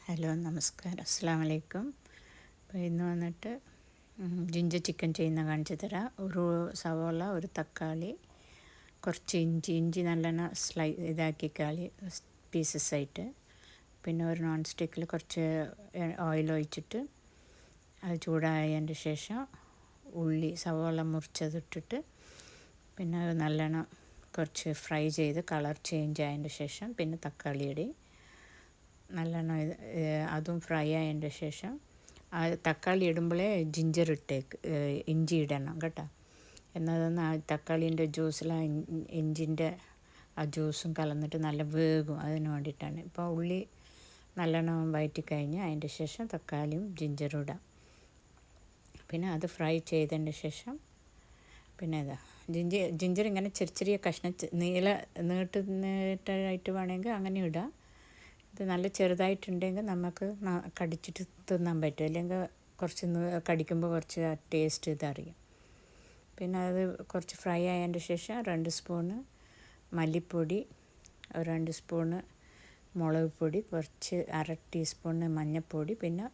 Hello നമസ്കാരം, അസ്സലാമു അലൈക്കും. അപ്പോൾ ഇന്ന് വന്നിട്ട് ജിഞ്ചർ ചിക്കൻ ചെയ്യുന്ന കാണിച്ചു തരാം. ഒരു സവോള, ഒരു തക്കാളി, കുറച്ച് ഇഞ്ചി നല്ലോണം ഇതാക്കിക്കാളി പീസസ് ആയിട്ട്. പിന്നെ ഒരു നോൺ സ്റ്റിക്കിൽ കുറച്ച് ഓയിൽ ഒഴിച്ചിട്ട് അത് ചൂടായതിൻ്റെ ശേഷം സവോള മുറിച്ചതിട്ടിട്ട് പിന്നെ അത് നല്ലോണം കുറച്ച് ഫ്രൈ ചെയ്ത് കളർ ചേഞ്ച് ആയതിൻ്റെ ശേഷം പിന്നെ തക്കാളി ഇടി നല്ലോണം അതും ഫ്രൈ ആയതിൻ്റെ ശേഷം ആ തക്കാളി ഇടുമ്പോഴേ ഇഞ്ചി ഇടണം കേട്ടോ. എന്നതൊന്ന് ആ തക്കാളീൻ്റെ ജ്യൂസിൽ ഇഞ്ചിൻ്റെ ആ ജ്യൂസും കലർന്നിട്ട് നല്ല വേകും. അതിന് വേണ്ടിയിട്ടാണ്. ഇപ്പോൾ ഉള്ളി നല്ലോണം വഴറ്റി കഴിഞ്ഞ് അതിൻ്റെ ശേഷം തക്കാളിയും ജിഞ്ചറും ഇടാം. പിന്നെ അത് ഫ്രൈ ചെയ്തതിൻ്റെ ശേഷം പിന്നെ ജിഞ്ചർ ഇങ്ങനെ ചെറിയ കഷ്ണം നീട്ടായിട്ട് വേണമെങ്കിൽ അങ്ങനെ ഇടാം. ഇത് നല്ല ചെറുതായിട്ടുണ്ടെങ്കിൽ നമുക്ക് കടിച്ചിട്ട് തിന്നാൻ പറ്റും. അല്ലെങ്കിൽ കുറച്ച് കടിക്കുമ്പോൾ കുറച്ച് ടേസ്റ്റ് ഇതറിയും. പിന്നെ അത് കുറച്ച് ഫ്രൈ ആയതിൻ്റെ ശേഷം 2 സ്പൂണ് മല്ലിപ്പൊടി, 2 സ്പൂണ് മുളക് പൊടി, കുറച്ച് 1/2 ടീസ്പൂണ് മഞ്ഞൾപ്പൊടി, പിന്നെ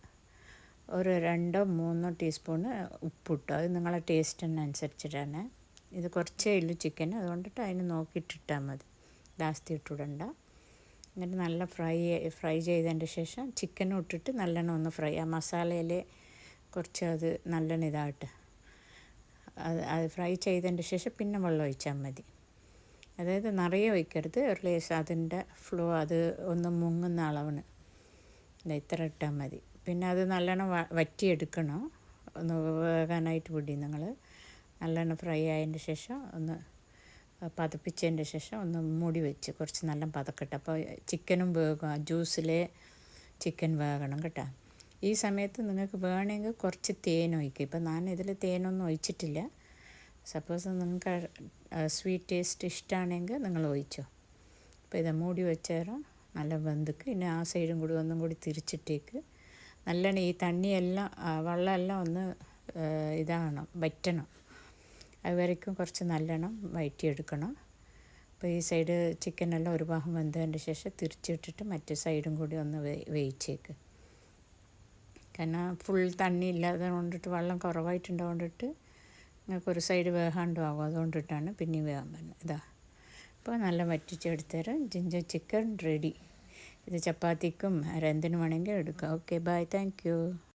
ഒരു 2-3 ടീസ്പൂണ് ഉപ്പിട്ടു. അത് നിങ്ങളെ ടേസ്റ്റിനനുസരിച്ചിട്ടാണ്. ഇത് കുറച്ചേ ഉള്ളൂ ചിക്കൻ, അതുകൊണ്ടിട്ട് അതിന് നോക്കിയിട്ടിട്ടാൽ മതി, ജാസ്തി ഇട്ടിടണ്ട. എന്നിട്ട് നല്ല ഫ്രൈ ചെയ്തതിൻ്റെ ശേഷം ചിക്കനും ഇട്ടിട്ട് നല്ലോണം ഒന്ന് ഫ്രൈ ആ മസാലയിൽ കുറച്ച് അത് നല്ലോണം ഇതായിട്ട് അത് ഫ്രൈ ചെയ്തതിൻ്റെ ശേഷം പിന്നെ വെള്ളം ഒഴിച്ചാൽ മതി. അതായത് നിറയെ ഒഴിക്കരുത്, ഒരു ലേശം അതിൻ്റെ അത് ഒന്ന് മുങ്ങുന്ന അളവിന് ഇത്ര ഇട്ടാൽ മതി. പിന്നെ അത് നല്ലോണം വറ്റിയെടുക്കണം. ഒന്ന് വേകാനായിട്ട് വിടി നിങ്ങൾ. നല്ലോണം ഫ്രൈ ആയതിൻ്റെ ശേഷം ഒന്ന് പതപ്പിച്ചതിൻ്റെ ശേഷം ഒന്ന് മൂടി വെച്ച് കുറച്ച് നല്ല പതക്കട്ടെ. അപ്പോൾ ചിക്കനും വേകും, ആ ജ്യൂസിലെ ചിക്കൻ വേകണം കേട്ടോ. ഈ സമയത്ത് നിങ്ങൾക്ക് വേണമെങ്കിൽ കുറച്ച് തേൻ ഒഴിക്കുക. ഇപ്പം ഞാൻ ഇതിൽ തേനൊന്നും ഒഴിച്ചിട്ടില്ല. സപ്പോസ് നിങ്ങൾക്ക് സ്വീറ്റ് ടേസ്റ്റ് ഇഷ്ടമാണെങ്കിൽ നിങ്ങൾ ഒഴിച്ചോ. അപ്പോൾ ഇത് മൂടി വെച്ചേരം നല്ല വെന്തിക്ക്. ഇനി ആ സൈഡും കൂടി ഒന്നും കൂടി തിരിച്ചിട്ടേക്ക് നല്ലോണം ഈ തണ്ണിയെല്ലാം വെള്ളമെല്ലാം ഒന്ന് വറ്റണം. അതുവരയ്ക്കും കുറച്ച് നല്ലോണം വഴറ്റിയെടുക്കണം. അപ്പോൾ ഈ സൈഡ് ചിക്കനെല്ലാം ഒരു ഭാഗം വെന്തതിൻ്റെ ശേഷം തിരിച്ചിട്ടിട്ട് മറ്റേ സൈഡും കൂടി ഒന്ന് വേവിച്ചേക്ക്. കാരണം ഫുൾ തണ്ണി ഇല്ലാതെ കൊണ്ടിട്ട് വെള്ളം കുറവായിട്ടുണ്ടാകൊണ്ടിട്ട് നിങ്ങൾക്ക് ഒരു സൈഡ് വേകാണ്ടും ആകും. അതുകൊണ്ടിട്ടാണ് പിന്നെ വേകാൻ പറ്റുന്നത്. അപ്പോൾ നല്ല വറ്റിച്ചെടുത്തരം ജിഞ്ചർ ചിക്കൻ റെഡി. ഇത് ചപ്പാത്തിക്കും എന്തിനു വേണമെങ്കിൽ എടുക്കാം. Okay, bye, thank U.